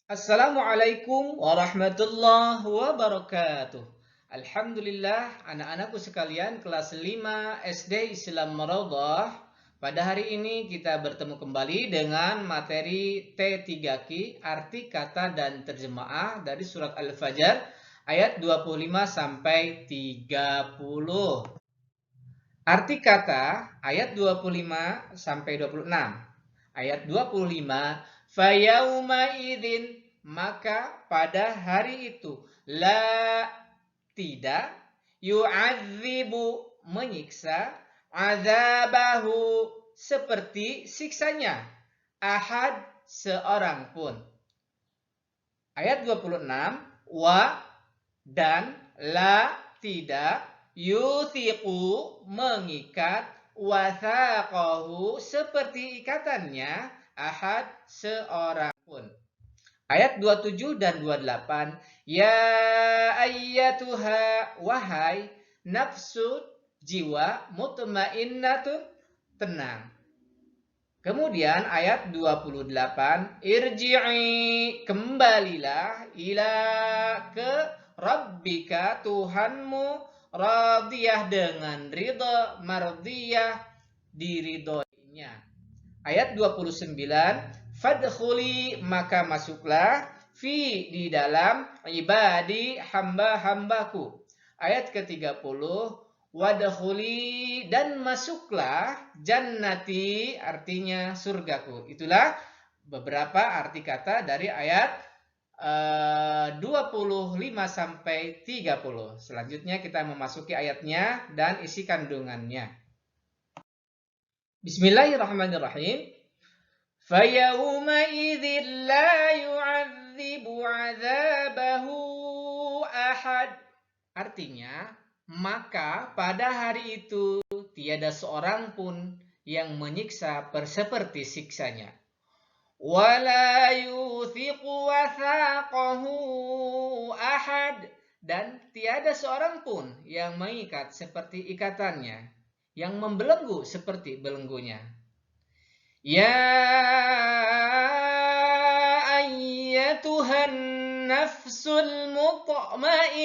Assalamualaikum warahmatullahi wabarakatuh. Alhamdulillah, anak-anakku sekalian kelas 5 SD Islam Marodah. Pada hari ini kita bertemu kembali dengan materi T3Q, arti kata dan terjemaah dari surat Al-Fajr ayat 25 sampai 30. Arti kata ayat 25 sampai 26. Ayat 25, fayauma idzin, maka pada hari itu, la, tidak, yu'adzibu, menyiksa, azabahu, seperti siksanya, ahad, seorang pun. Ayat 26, wa, dan, la, tidak, yuthiqu, mengikat, wathaqahu, seperti ikatannya, ahad, seorang pun. Ayat 27 dan 28, ya ayyatuha, wahai nafsu, jiwa, mutmainnatun, tenang. Kemudian ayat 28, irji'i, kembalilah, ila, ke, rabbika, Tuhanmu, radiyah, dengan ridha, mardiyah, diridhoinya. Ayat 29, fadkhuli, maka masuklah, fi, di dalam, ibadi, hamba-hambaku. Ayat ke-30, wadkhuli, dan masuklah, jannati, artinya surgaku. Itulah beberapa arti kata dari ayat 25 sampai 30. Selanjutnya kita memasuki ayatnya dan isi kandungannya. Bismillahirrahmanirrahim. Fayaumaidzin la yu'adzibu 'adzabahu ahad. Artinya, maka pada hari itu tiada seorang pun yang menyiksa seperti siksanya. Wala yuthiqu wathaqahu ahad, dan tiada seorang pun yang mengikat seperti ikatannya, yang membelenggu seperti belenggunya. Ya ayyatuhan nafsul mutmainnah,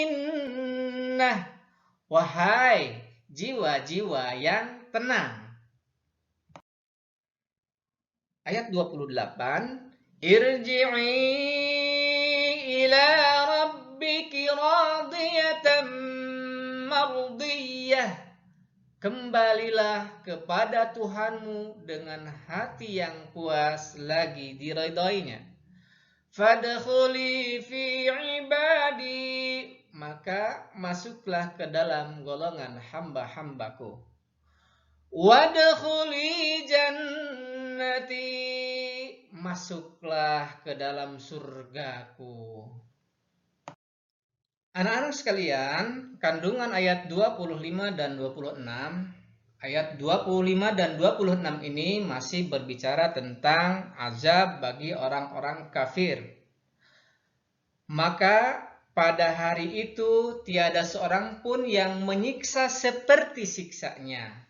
wahai jiwa-jiwa yang tenang. Ayat 28, irji'i ila rabbiki radiyatan mardiyah, kembalilah kepada Tuhanmu dengan hati yang puas lagi diridhoinya. Fadkhuli fi ibadi, maka masuklah ke dalam golongan hamba-hambaku. Wadkhuli jannati, masuklah ke dalam surgaku. Anak-anak sekalian, kandungan ayat 25 dan 26, ayat 25 dan 26 ini masih berbicara tentang azab bagi orang-orang kafir. Maka pada hari itu tiada seorang pun yang menyiksa seperti siksanya,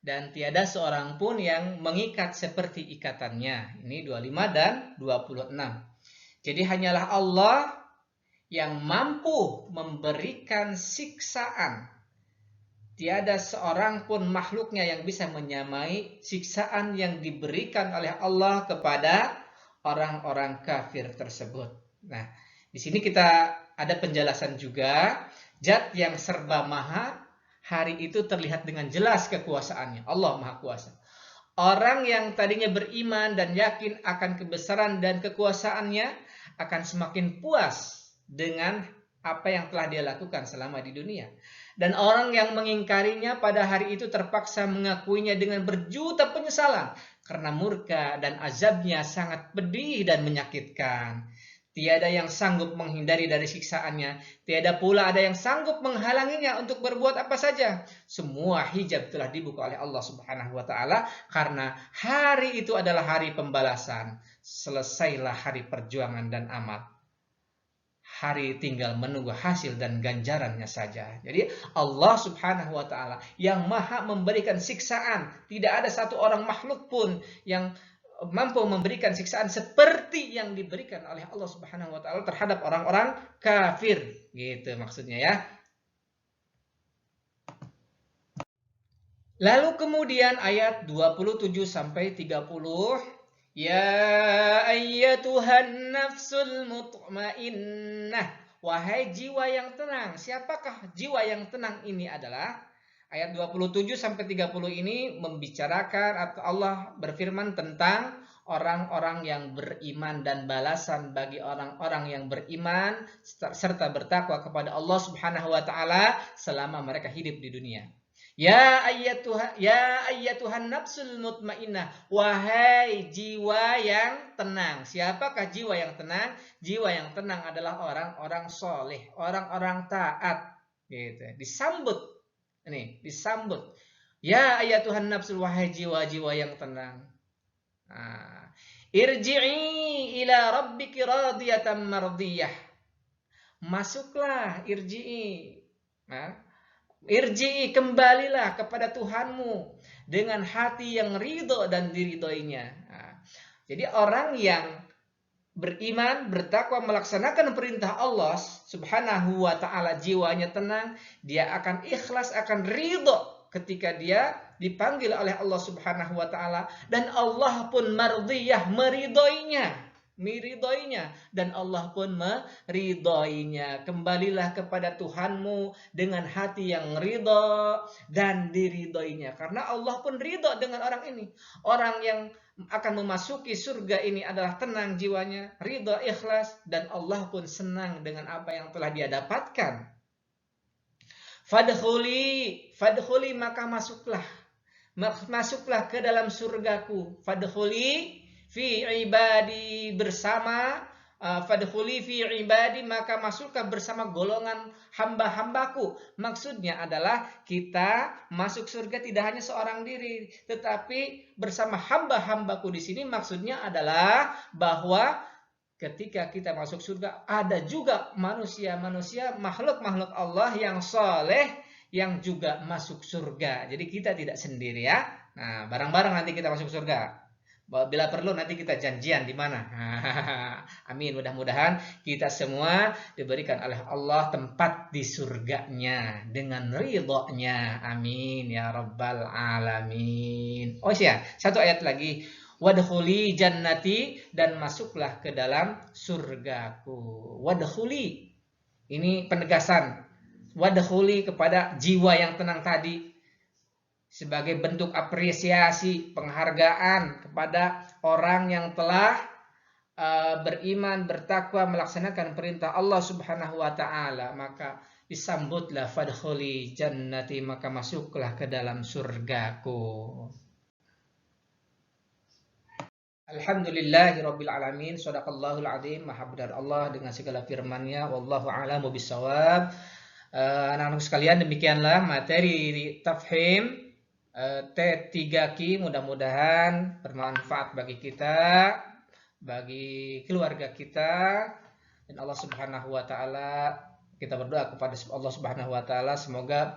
dan tiada seorang pun yang mengikat seperti ikatannya. Ini 25 dan 26. Jadi hanyalah Allah yang mampu memberikan siksaan. Tiada seorang pun makhluknya yang bisa menyamai siksaan yang diberikan oleh Allah kepada orang-orang kafir tersebut. Nah, di sini kita ada penjelasan juga, Zat yang serba maha, hari itu terlihat dengan jelas kekuasaannya. Allah Maha Kuasa. Orang yang tadinya beriman dan yakin akan kebesaran dan kekuasaannya akan semakin puas dengan apa yang telah dia lakukan selama di dunia. Dan orang yang mengingkarinya pada hari itu terpaksa mengakuinya dengan berjuta penyesalan, karena murka dan azabnya sangat pedih dan menyakitkan. Tiada yang sanggup menghindari dari siksaannya, tiada pula ada yang sanggup menghalanginya untuk berbuat apa saja. Semua hijab telah dibuka oleh Allah Subhanahu wa taala, karena hari itu adalah hari pembalasan. Selesailah hari perjuangan dan amal. Hari tinggal menunggu hasil dan ganjarannya saja. Jadi Allah Subhanahu wa taala yang maha memberikan siksaan. Tidak ada satu orang makhluk pun yang mampu memberikan siksaan seperti yang diberikan oleh Allah Subhanahu wa taala terhadap orang-orang kafir. Gitu maksudnya ya. Lalu kemudian ayat 27 sampai 30, ya ayyatuhan nafsul mutmainnah, wahai jiwa yang tenang. Siapakah jiwa yang tenang ini adalah? Ayat 27 sampai 30 ini membicarakan atau Allah berfirman tentang orang-orang yang beriman dan balasan bagi orang-orang yang beriman serta bertakwa kepada Allah Subhanahu wa taala selama mereka hidup di dunia. Ya ayyatuhan nafsul mutmainnah, wahai jiwa yang tenang. Siapakah jiwa yang tenang? Jiwa yang tenang adalah orang-orang soleh, orang-orang taat. Gitu. Disambut. Ini, disambut. Ya ayyatuhan nafsul, wahai jiwa-jiwa yang tenang. Nah, irji'i ila rabbiki radiyatan mardiyah. Masuklah, irji'i. Nah, irji'i, kembalilah kepada Tuhanmu dengan hati yang ridho dan diridhoinya. Nah, jadi orang yang beriman, bertakwa, melaksanakan perintah Allah Subhanahu wa taala, jiwanya tenang, dia akan ikhlas, akan ridho ketika dia dipanggil oleh Allah Subhanahu wa taala, dan Allah pun mardiyah, meridhoinya, dan Allah pun meridhoinya. Kembalilah kepada Tuhanmu dengan hati yang ridho dan diridhoinya, karena Allah pun ridho dengan orang ini. Orang yang akan memasuki surga ini adalah tenang jiwanya, ridho, ikhlas, dan Allah pun senang dengan apa yang telah dia dapatkan. Fadkhuli, maka masuklah ke dalam surgaku. Fadkhuli fi ibadi, bersama fadkhuli fi ibadi, maka masuklah bersama golongan hamba-hambaku. Maksudnya adalah kita masuk surga tidak hanya seorang diri, tetapi bersama hamba-hambaku. Di sini maksudnya adalah bahwa ketika kita masuk surga ada juga manusia-manusia, makhluk-makhluk Allah yang soleh yang juga masuk surga. Jadi kita tidak sendiri ya. Nah, bareng-bareng nanti kita masuk surga. Bila perlu nanti kita janjian di mana. Amin. Mudah-mudahan kita semua diberikan oleh Allah tempat di surganya dengan ridhonya. Amin ya rabbal alamin. Oh iya, satu ayat lagi. Wadkhuli jannati, dan masuklah ke dalam surgaku. Wadkhuli, ini penegasan. Wadkhuli kepada jiwa yang tenang tadi, sebagai bentuk apresiasi, penghargaan kepada orang yang telah beriman, bertakwa, melaksanakan perintah Allah Subhanahu wa taala. Maka disambutlah fadkhuli jannati, maka masuklah ke dalam surgaku. Alhamdulillahirabbil alamin. Shadaqallahul azim. Maha benar Allah dengan segala firman-Nya. Wallahu a'lamu bissawab. Anak-anak sekalian, demikianlah materi tafhim T3Q. Mudah-mudahan bermanfaat bagi kita, bagi keluarga kita, dan Allah Subhanahu wa taala. Kita berdoa kepada Allah Subhanahu wa taala semoga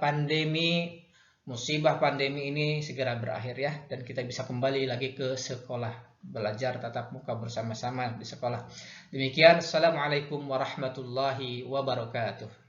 musibah pandemi ini segera berakhir ya, dan kita bisa kembali lagi ke sekolah, belajar tatap muka bersama-sama di sekolah. Demikian, assalamualaikum warahmatullahi wabarakatuh.